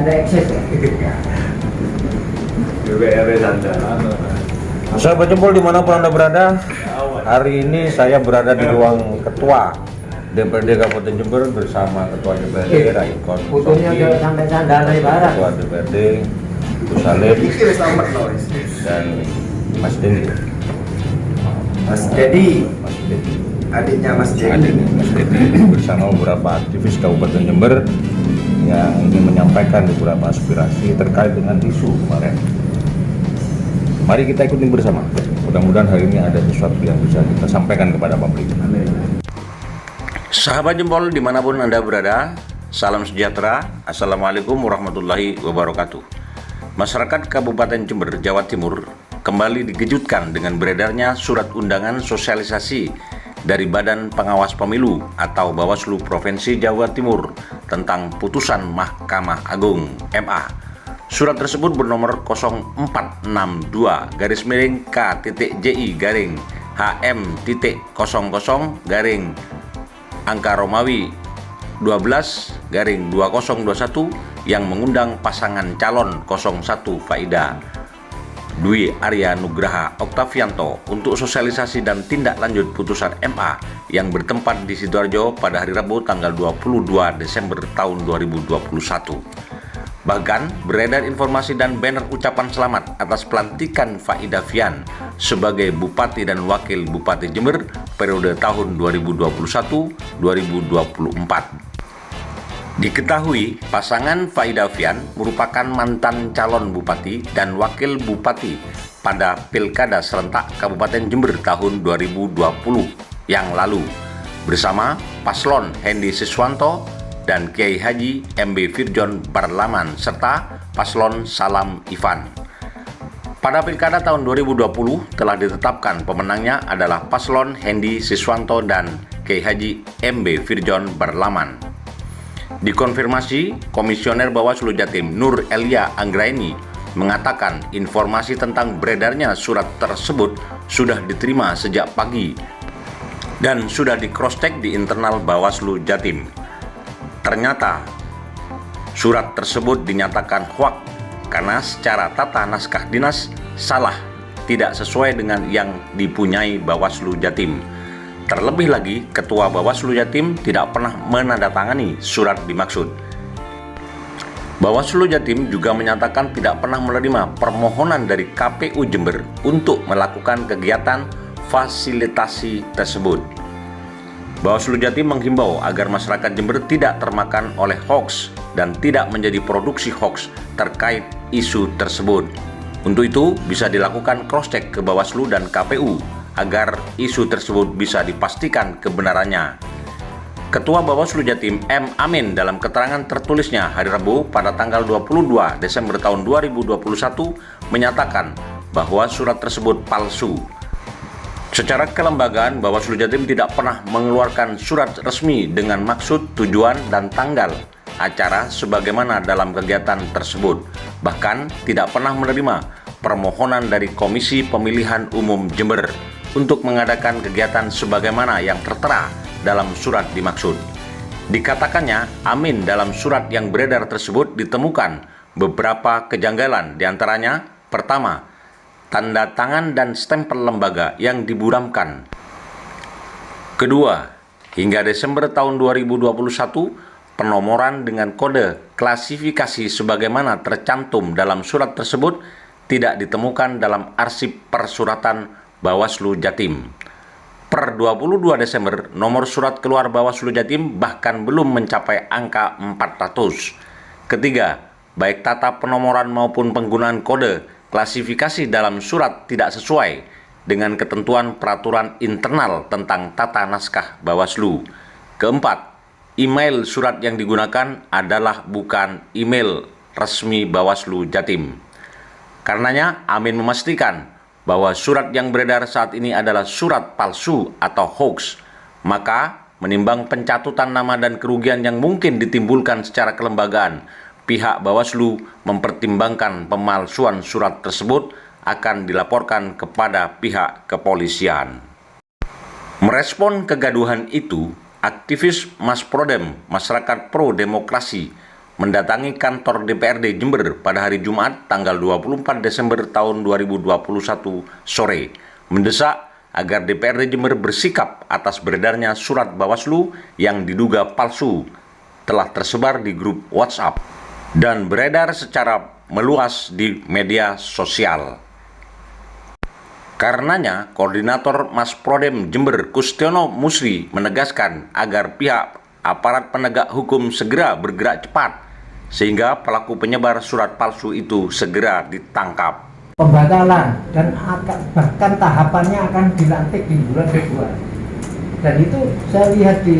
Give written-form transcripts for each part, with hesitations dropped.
ada ekses ya. BBR Anda. Sahabat Jempol dimanapun Anda berada, hari ini saya berada di ruang Ketua DPRD Kabupaten Jember bersama Ketua DPRD Raikon Fotonya Soki, udah sampai sandal dari barat. Ketua DPRD Bu Salim dan Mas Dedi. Mas Dedi, Mas Dedi. adiknya Mas Dedi. Adiknya Mas Dedi bersama beberapa aktivis Kabupaten Jember yang ingin menyampaikan beberapa aspirasi terkait dengan isu kemarin. Mari kita ikutin bersama. Mudah-mudahan hari ini ada sesuatu yang bisa kita sampaikan kepada publik. Sahabat Jempol dimanapun Anda berada, salam sejahtera. Assalamualaikum warahmatullahi wabarakatuh. Masyarakat Kabupaten Jember, Jawa Timur kembali dikejutkan dengan beredarnya surat undangan sosialisasi dari Badan Pengawas Pemilu atau Bawaslu Provinsi Jawa Timur tentang putusan Mahkamah Agung MA. Surat tersebut bernomor 0462-KTJI-HM.00-Romawi 12-2021 yang mengundang pasangan calon 01 Faida Dwi Arya Nugraha Oktavianto untuk sosialisasi dan tindak lanjut putusan MA yang bertempat di Sidoarjo pada hari Rabu tanggal 22 Desember tahun 2021. Bahkan beredar informasi dan banner ucapan selamat atas pelantikan Faida Fian sebagai Bupati dan Wakil Bupati Jember periode tahun 2021-2024. Diketahui pasangan Faida Fian merupakan mantan calon Bupati dan Wakil Bupati pada Pilkada Serentak Kabupaten Jember tahun 2020 yang lalu bersama Paslon Hendy Siswanto dan Kiai Haji MB Firjon Barlaman serta Paslon Salam Ivan. Pada Pilkada tahun 2020 telah ditetapkan pemenangnya adalah Paslon Hendy Siswanto dan Kiai Haji MB Firjon Barlaman. Dikonfirmasi, Komisioner Bawaslu Jatim Nur Elia Anggraini mengatakan informasi tentang beredarnya surat tersebut sudah diterima sejak pagi dan sudah di-cross-check di internal Bawaslu Jatim. Ternyata surat tersebut dinyatakan hoaks karena secara tata naskah dinas salah, tidak sesuai dengan yang dipunyai Bawaslu Jatim. Terlebih lagi, Ketua Bawaslu Jatim tidak pernah menandatangani surat dimaksud. Bawaslu Jatim juga menyatakan tidak pernah menerima permohonan dari KPU Jember untuk melakukan kegiatan fasilitasi tersebut. Bawaslu Jatim menghimbau agar masyarakat Jember tidak termakan oleh hoaks dan tidak menjadi produksi hoaks terkait isu tersebut. Untuk itu, bisa dilakukan cross-check ke Bawaslu dan KPU agar isu tersebut bisa dipastikan kebenarannya. Ketua Bawaslu Jatim M. Amin dalam keterangan tertulisnya hari Rabu pada tanggal 22 Desember tahun 2021 menyatakan bahwa surat tersebut palsu. Secara kelembagaan, Bawaslu Jatim tidak pernah mengeluarkan surat resmi dengan maksud, tujuan, dan tanggal acara sebagaimana dalam kegiatan tersebut. Bahkan tidak pernah menerima permohonan dari Komisi Pemilihan Umum Jember untuk mengadakan kegiatan sebagaimana yang tertera dalam surat dimaksud. Dikatakannya, Amin dalam surat yang beredar tersebut ditemukan beberapa kejanggalan, diantaranya pertama, tanda tangan dan stempel lembaga yang diburamkan. Kedua, hingga Desember tahun 2021, penomoran dengan kode klasifikasi sebagaimana tercantum dalam surat tersebut tidak ditemukan dalam arsip persuratan Bawaslu Jatim. Per 22 Desember, nomor surat keluar Bawaslu Jatim bahkan belum mencapai angka 400. Ketiga, baik tata penomoran maupun penggunaan kode klasifikasi dalam surat tidak sesuai dengan ketentuan peraturan internal tentang tata naskah Bawaslu. Keempat, email surat yang digunakan adalah bukan email resmi Bawaslu Jatim. Karenanya, Amin memastikan bahwa surat yang beredar saat ini adalah surat palsu atau hoax. Maka, menimbang pencatutan nama dan kerugian yang mungkin ditimbulkan secara kelembagaan, pihak Bawaslu mempertimbangkan pemalsuan surat tersebut akan dilaporkan kepada pihak kepolisian. Merespon kegaduhan itu, aktivis Mas Prodem, Masyarakat Pro Demokrasi, mendatangi kantor DPRD Jember pada hari Jumat tanggal 24 Desember tahun 2021 sore, mendesak agar DPRD Jember bersikap atas beredarnya surat Bawaslu yang diduga palsu telah tersebar di grup WhatsApp dan beredar secara meluas di media sosial. Karenanya, Koordinator Mas Prodem Jember Kustiono Musri menegaskan agar pihak aparat penegak hukum segera bergerak cepat sehingga pelaku penyebar surat palsu itu segera ditangkap. Pembatalan dan bahkan tahapannya akan dilantik di bulan Februari. Dan itu saya lihat di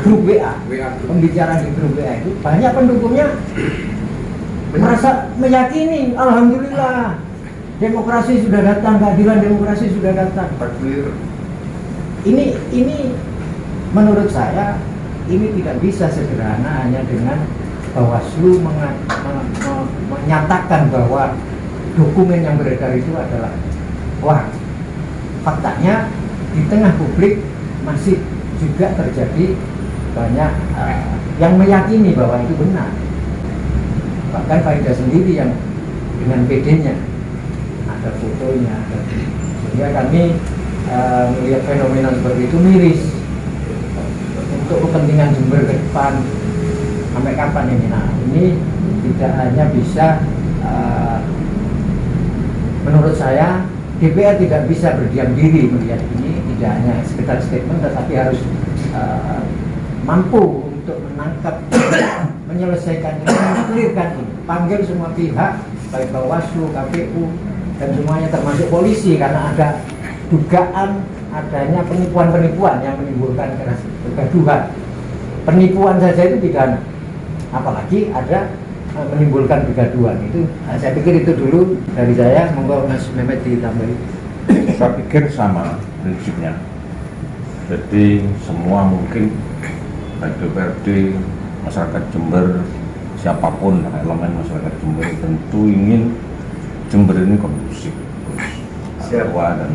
grup WA, pembicaraan di grup WA itu banyak pendukungnya merasa meyakini, alhamdulillah demokrasi sudah datang, keadilan demokrasi sudah datang. Ini menurut saya ini tidak bisa sederhana hanya dengan Bawaslu menyatakan bahwa dokumen yang beredar itu adalah wah. Faktanya di tengah publik masih juga terjadi banyak yang meyakini bahwa itu benar. Bahkan Faida sendiri yang dengan PD-nya ada fotonya, sehingga kami melihat fenomena seperti itu miris. Untuk kepentingan Jember ke depan sampai kapan ini? Nah, ini tidak hanya bisa menurut saya DPR tidak bisa berdiam diri melihat ini, tidak hanya sekedar statement tetapi harus mampu untuk menangkap, menyelesaikan ini, mengklirkan ini, panggil semua pihak baik Bawaslu, KPU dan semuanya termasuk polisi karena ada dugaan adanya penipuan-penipuan yang menimbulkan kegaduhan. Penipuan saja itu pidana, apalagi ada menimbulkan kegaduhan. Itu saya pikir itu dulu dari saya. Monggo Mas Mehmet ditambahi. Saya pikir sama prinsipnya. Jadi semua mungkin baik DPRD, masyarakat Jember, siapapun elemen masyarakat Jember tentu ingin Jember ini kondusif, Jawa dan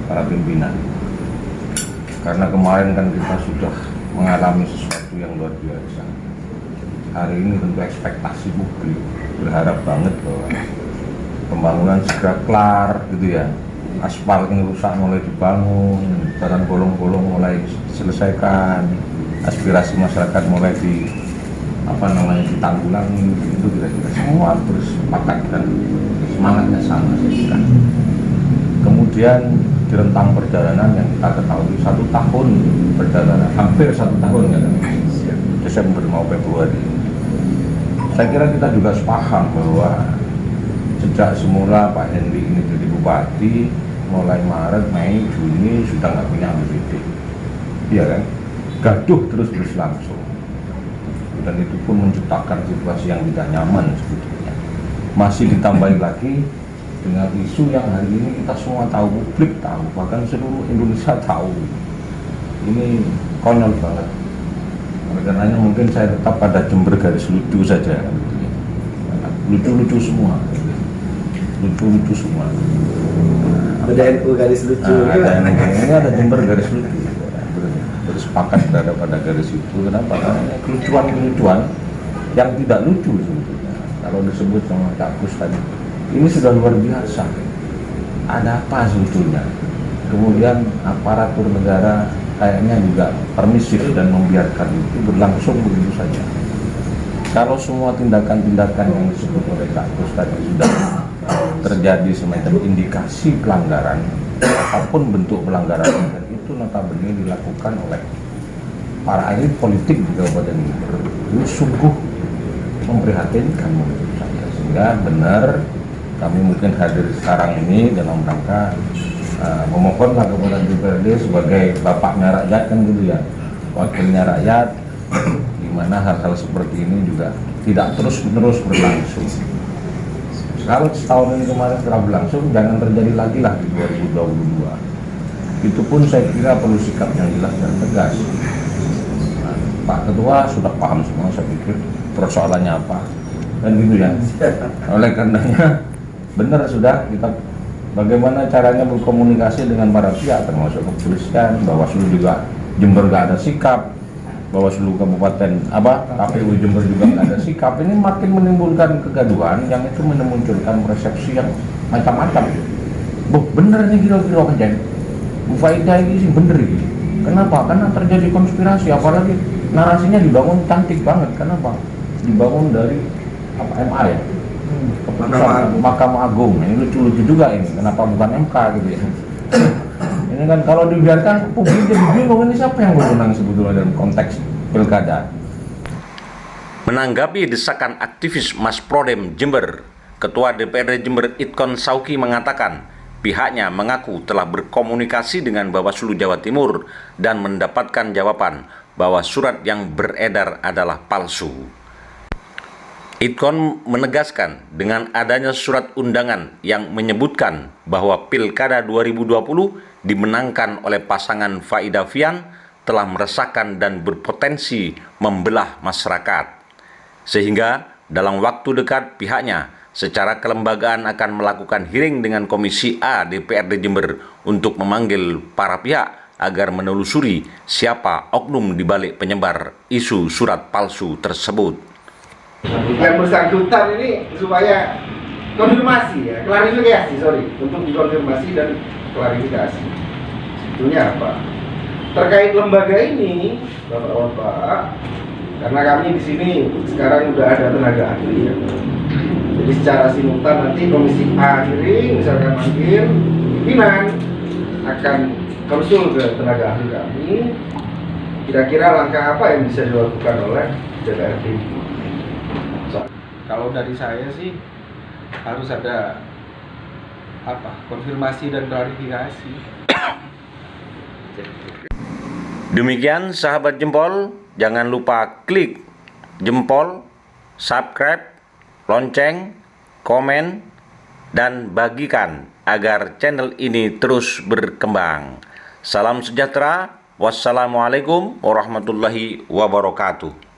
para pimpinan. Karena kemarin kan kita sudah mengalami sesuatu yang luar biasa. Hari ini tentu ekspektasi publik berharap banget bahwa pembangunan segera kelar gitu ya. Aspal yang rusak mulai dibangun, jalan bolong-bolong mulai diselesaikan, aspirasi masyarakat mulai ditanggulangi, itu kira-kira semua bersepakat dan semangatnya sama saya kira. Kemudian di rentang perjalanan yang kita ketahui 1 tahun perjalanan, hampir 1 tahun ya, Desember mau Februari. Saya kira kita juga sepaham bahwa sejak semula Pak Hendy ini jadi bupati, mulai Maret, Mei, Juni sudah nggak punya APBD, iya kan? Gaduh terus berlangsung, dan itu pun menciptakan situasi yang tidak nyaman sebetulnya. Masih ditambahi lagi dengan isu yang hari ini kita semua tahu, publik tahu, bahkan seluruh Indonesia tahu. Ini konyol banget. Oleh karenanya mungkin saya tetap pada Jember garis lucu saja. Lucu-lucu semua. Lucu-lucu semua. Ada NU garis lucu. Ini ada Jember garis lucu. Bersepakat berada pada garis itu. Kenapa? Karena kelucuan-kelucuan yang tidak lucu sebetulnya. Kalau disebut sama Cak Gus tadi, ini sudah luar biasa. Ada apa sebetulnya? Kemudian aparatur negara kayaknya juga permisif dan membiarkan itu berlangsung begitu saja. Kalau semua tindakan-tindakan yang disebut oleh Cak Gus tadi sudah terjadi semacam indikasi pelanggaran, apapun bentuk pelanggaran, dan itu notabene dilakukan oleh para elit politik di Kabupaten Jember, ini sungguh memprihatinkan menurut saya. Sehingga benar kami mungkin hadir sekarang ini dalam rangka memohonlah kepada DPRD sebagai bapaknya rakyat kan gitu ya, wakilnya rakyat, di mana hal-hal seperti ini juga tidak terus-menerus berlangsung. Kalau setahun ini kemarin telah berlangsung, jangan terjadi lagi lah di 2022. Itu pun saya kira perlu sikap yang jelas dan tegas. Nah, Pak Ketua sudah paham semua, saya pikir persoalannya apa, dan gitu ya. Oleh karenanya benar sudah kita bagaimana caranya berkomunikasi dengan para pihak termasuk kepolisian, Bawaslu juga Jember nggak ada sikap, Bawaslu Kabupaten KPU Jember juga nggak ada sikap, ini makin menimbulkan kegaduhan yang itu memunculkan persepsi yang macam-macam. Bener nih kira-kira aja, Bu Faida ini sih bener gitu. Kenapa? Karena terjadi konspirasi, apalagi narasinya dibangun cantik banget. Kenapa? Dibangun dari MA ya, keputusan Mahkamah Agung. Ini lucu-lucu juga ini. Kenapa bukan MK gitu ya? Ini kan kalau dibiarkan publik jadi bingung, ini siapa yang berwenang sebetulnya dalam konteks pilkada. Menanggapi desakan aktivis Mas Prodem Jember, Ketua DPRD Jember Itkon Sauki mengatakan pihaknya mengaku telah berkomunikasi dengan Bawaslu Jawa Timur dan mendapatkan jawaban bahwa surat yang beredar adalah palsu. Itkon menegaskan dengan adanya surat undangan yang menyebutkan bahwa Pilkada 2020 dimenangkan oleh pasangan Faida Fian telah meresahkan dan berpotensi membelah masyarakat. Sehingga dalam waktu dekat pihaknya secara kelembagaan akan melakukan hearing dengan Komisi A DPRD Jember untuk memanggil para pihak agar menelusuri siapa oknum di balik penyebar isu surat palsu tersebut. Yang bersangkutan ini supaya konfirmasi ya, klarifikasi, untuk dikonfirmasi dan klarifikasi. Sebetulnya apa? Terkait lembaga ini, Bapak-bapak, karena kami di sini sekarang udah ada tenaga ahli ya. Jadi secara simultan nanti Komisi A hearing, misalkan manggil pimpinan akan konsul ke tenaga ahli kami. Kira-kira langkah apa yang bisa dilakukan oleh DPRD? Kalau dari saya sih harus ada konfirmasi dan klarifikasi. Demikian sahabat Jempol, jangan lupa klik jempol, subscribe, lonceng, komen, dan bagikan agar channel ini terus berkembang. Salam sejahtera, wassalamualaikum warahmatullahi wabarakatuh.